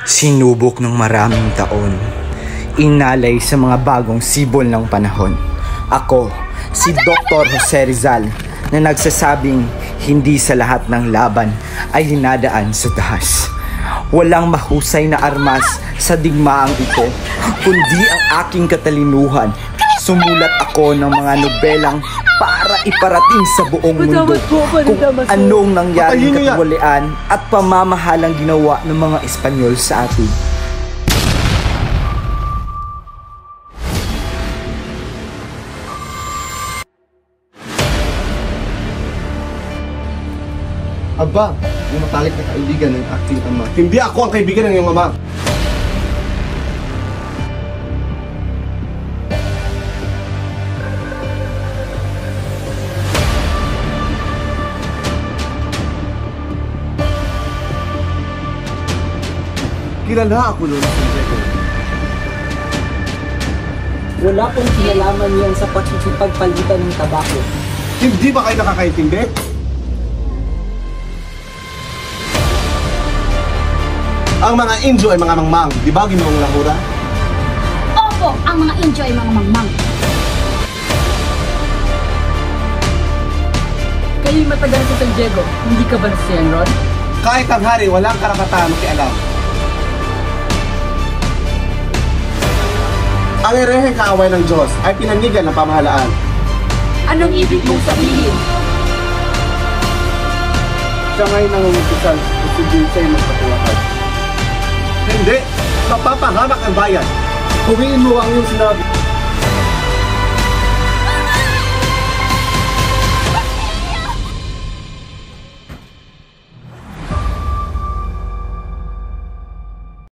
Sinubok ng maraming taon, inalay sa mga bagong sibol ng panahon. Ako, si Dr. Jose Rizal, na nagsasabing hindi sa lahat ng laban ay dinadaan sa dahas. Walang mahusay na armas sa digmaang ito, kundi ang aking katalinuhan. Sumulat ako ng mga nobelang para iparating sa buong mundo kung anong nangyaring katiwalian at pamamahalang ginawa ng mga Espanyol sa atin. Aba, yung matalik na kaibigan ng aking ama. Hindi ako ang kaibigan ng iyong ama. Kilala ako noon sa Diego. Wala pong kinalaman yan sa pakikipagpalitan ng tabako. Hindi ba kayo nakakaintindi? Ang mga Indio ay mga mangmang, di ba Ginoong Lahura? Opo, ang mga Indio ay mga mangmang. Kayo'y matagal sa San Diego, hindi ka ba si Enron? Kahit ang hari, walang karapatan makialam. Ang ereheng kaaway ng Diyos ay pinanigan ng pamahalaan. Anong ibig mong sabihin? Siya ngayon nangungutusan kung si Jinsay magpatuwakan. Hindi! Mapapahamak ang bayan! Huwiin mo ang iyong sinabi.